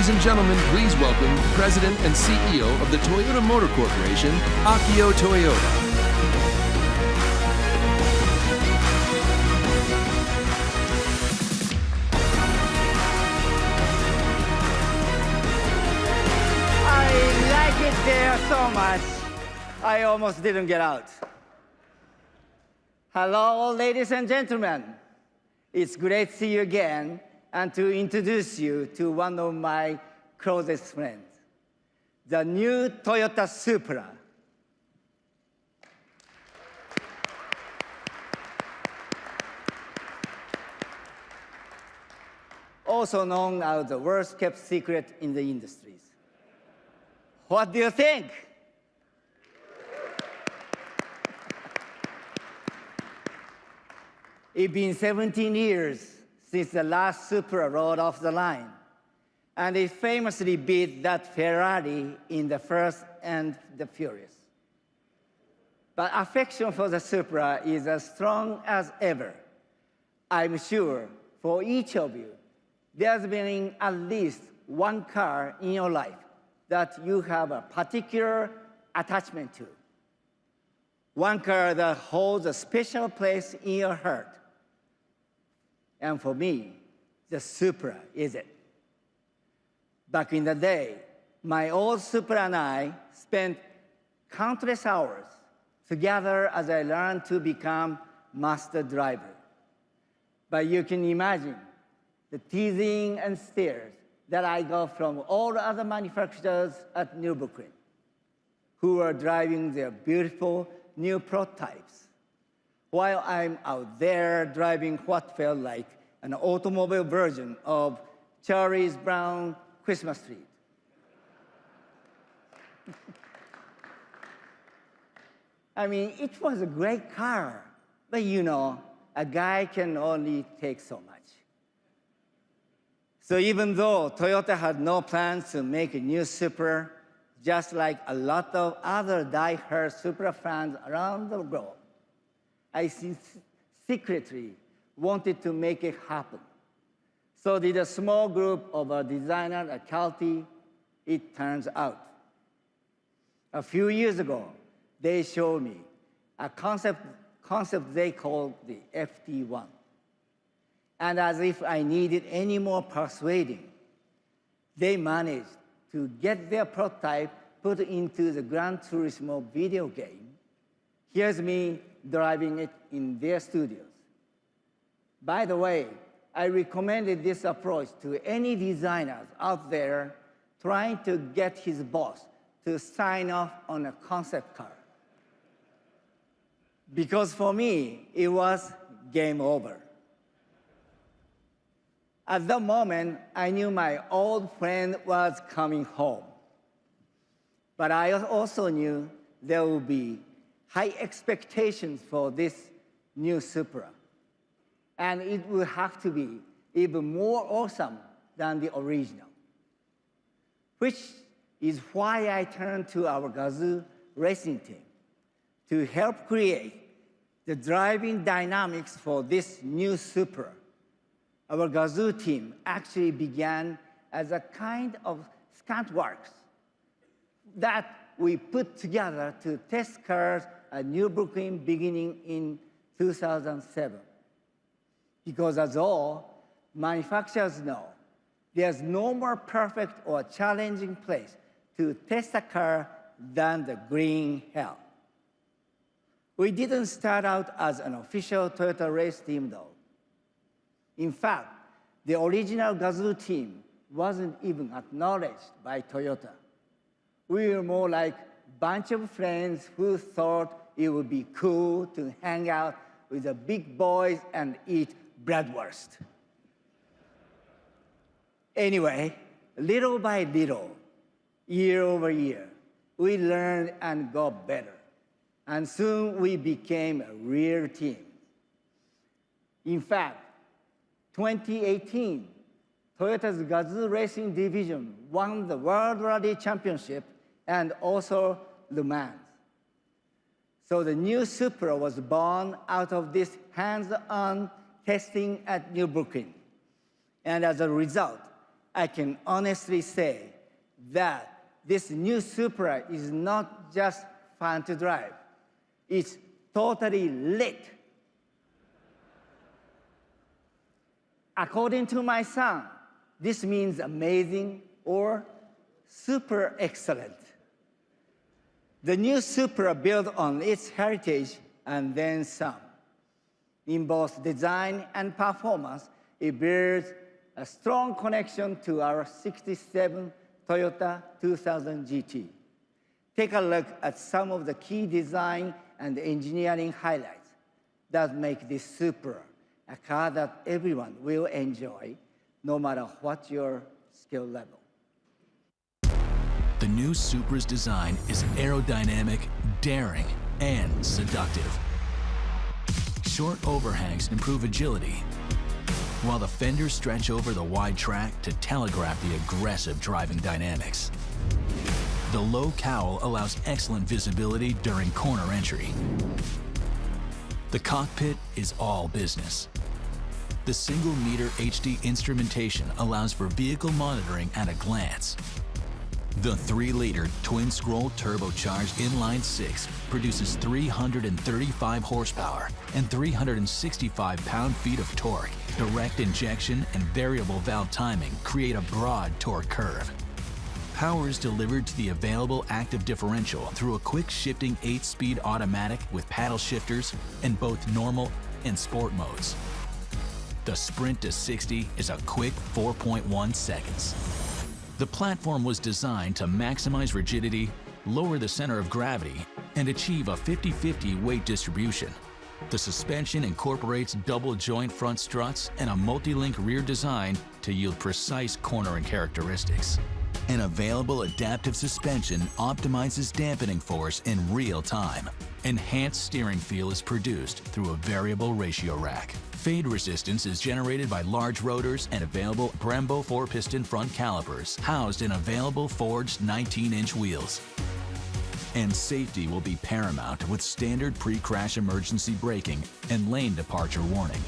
Ladies and gentlemen, please welcome President and CEO of the Toyota Motor Corporation, Akio Toyoda. I like it there so much, I almost didn't get out. Hello, ladies and gentlemen. It's great to see you again and to introduce you to one of my closest friends, the new Toyota Supra. Also known as the worst kept secret in the industries. What do you think? It's been 17 years since the last Supra rolled off the line, and it famously beat that Ferrari in the Fast and the Furious. But affection for the Supra is as strong as ever. I'm sure for each of you, there's been at least one car in your life that you have a particular attachment to. One car that holds a special place in your heart. And for me, the Supra is it. Back in the day, my old Supra and I spent countless hours together as I learned to become master driver. But you can imagine the teasing and stares that I got from all the other manufacturers at Nürburgring who were driving their beautiful new prototypes, while I'm out there driving what felt like an automobile version of Charlie Brown's Christmas tree. I mean, it was a great car, but you know, a guy can only take so much. So even though Toyota had no plans to make a new Supra, just like a lot of other die-hard Supra fans around the globe, I secretly wanted to make it happen. So did a small group of a designer at Calty, it turns out. A few years ago, they showed me a concept they called the FT1. And as if I needed any more persuading, they managed to get their prototype put into the Gran Turismo video game. Here's me driving it in their studios. By the way, I recommended this approach to any designers out there trying to get his boss to sign off on a concept car. Because for me, it was game over. At that moment, I knew my old friend was coming home. But I also knew there would be high expectations for this new Supra. And it would have to be even more awesome than the original. Which is why I turned to our Gazoo Racing team to help create the driving dynamics for this new Supra. Our Gazoo team actually began as a kind of stunt works that we put together to test cars at Nürburgring beginning in 2007. Because as all manufacturers know, there's no more perfect or challenging place to test a car than the green hell. We didn't start out as an official Toyota race team, though. In fact, the original Gazoo team wasn't even acknowledged by Toyota. We were more like a bunch of friends who thought it would be cool to hang out with the big boys and eat bratwurst. Anyway, little by little, year over year, we learned and got better. And soon we became a real team. In fact, 2018, Toyota's Gazoo Racing division won the World Rally Championship and also Le Mans. So the new Supra was born out of this hands-on testing at Nürburgring. And as a result, I can honestly say that this new Supra is not just fun to drive. It's totally lit. According to my son, this means amazing or super excellent. The new Supra builds on its heritage and then some. In both design and performance, it bears a strong connection to our 67 Toyota 2000 GT. Take a look at some of the key design and engineering highlights that make this Supra a car that everyone will enjoy, no matter what your skill level. The new Supra's design is aerodynamic, daring, and seductive. Short overhangs improve agility, while the fenders stretch over the wide track to telegraph the aggressive driving dynamics. The low cowl allows excellent visibility during corner entry. The cockpit is all business. The single-meter HD instrumentation allows for vehicle monitoring at a glance. The 3-liter twin-scroll turbocharged inline-six produces 335 horsepower and 365 pound-feet of torque. Direct injection and variable valve timing create a broad torque curve. Power is delivered to the available active differential through a quick-shifting 8-speed automatic with paddle shifters in both normal and sport modes. The sprint to 60 is a quick 4.1 seconds. The platform was designed to maximize rigidity, lower the center of gravity, and achieve a 50-50 weight distribution. The suspension incorporates double-joint front struts and a multi-link rear design to yield precise cornering characteristics. An available adaptive suspension optimizes dampening force in real time. Enhanced steering feel is produced through a variable ratio rack. Fade resistance is generated by large rotors and available Brembo 4-piston front calipers housed in available forged 19-inch wheels. And safety will be paramount with standard pre-crash emergency braking and lane departure warning.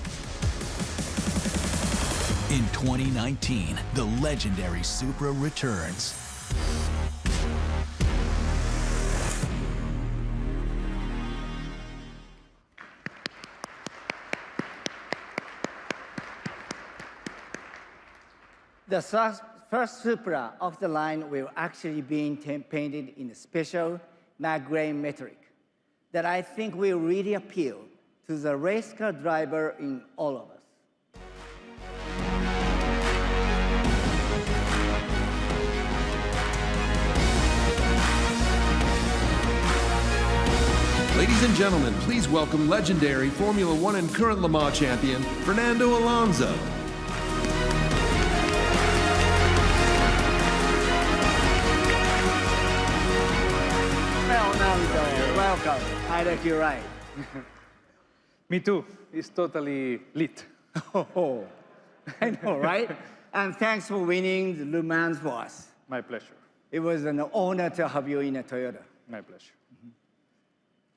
In 2019, the legendary Supra returns. The first Supra of the line will actually be painted in a special matte gray metallic that I think will really appeal to the race car driver in all of us. Ladies and gentlemen, please welcome legendary Formula One and current Le Mans champion, Fernando Alonso. Fernando, welcome. I like you right. Me too. It's totally lit. Oh, I know, right? And thanks for winning the Le Mans for us. My pleasure. It was an honor to have you in a Toyota. My pleasure.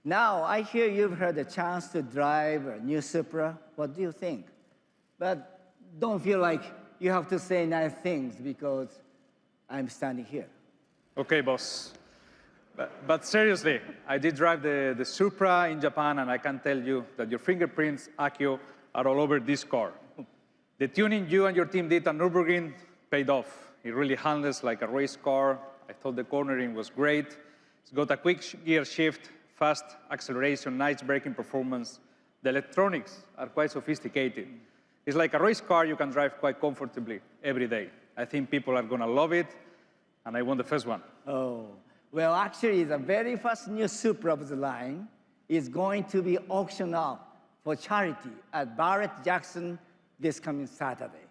Now, I hear you've had a chance to drive a new Supra. What do you think? But don't feel like you have to say nice things because I'm standing here. Okay, boss. But seriously, I did drive the Supra in Japan, and I can tell you that your fingerprints, Akio, are all over this car. The tuning you and your team did at Nürburgring paid off. It really handles like a race car. I thought the cornering was great. It's got a quick gear shift, fast acceleration, nice braking performance. The electronics are quite sophisticated. It's like a race car you can drive quite comfortably every day. I think people are going to love it, and I want the first one. Oh, well, actually, the very first new Supra of the line is going to be auctioned off for charity at Barrett-Jackson this coming Saturday.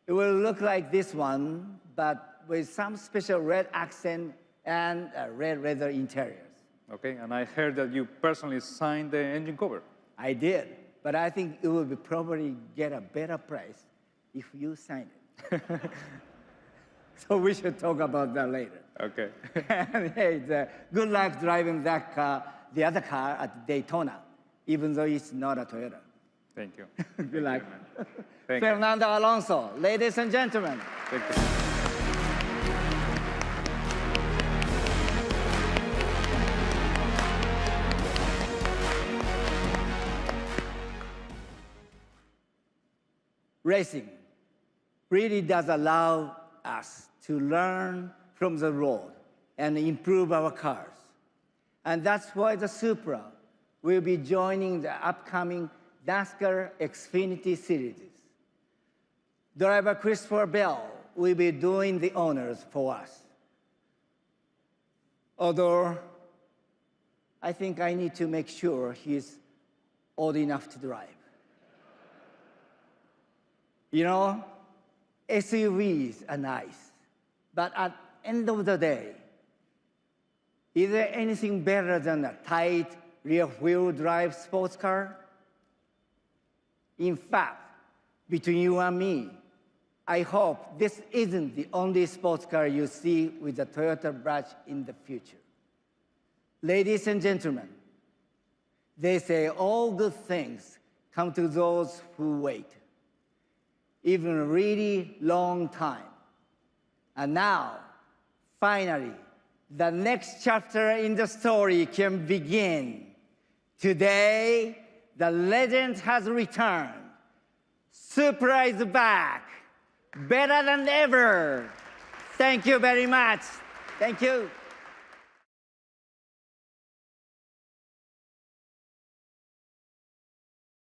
It will look like this one, but with some special red accent and red leather interiors. Okay, and I heard that you personally signed the engine cover. I did, but I think it will probably get a better price if you sign it. So we should talk about that later. Okay. And hey, good luck driving that car, the other car at Daytona, even though it's not a Toyota. Thank you. Good luck. Thank you. Fernando Alonso, ladies and gentlemen. Thank you. Racing really does allow us to learn from the road and improve our cars. And that's why the Supra will be joining the upcoming NASCAR Xfinity Series. Driver Christopher Bell will be doing the honors for us. Although, I think I need to make sure he's old enough to drive. You know, SUVs are nice, but at the end of the day, is there anything better than a tight rear-wheel drive sports car? In fact, between you and me, I hope this isn't the only sports car you see with the Toyota badge in the future. Ladies and gentlemen, they say all good things come to those who wait, even a really long time. And now, finally, the next chapter in the story can begin. Today, the legend has returned. Supra is back, better than ever. Thank you very much. Thank you.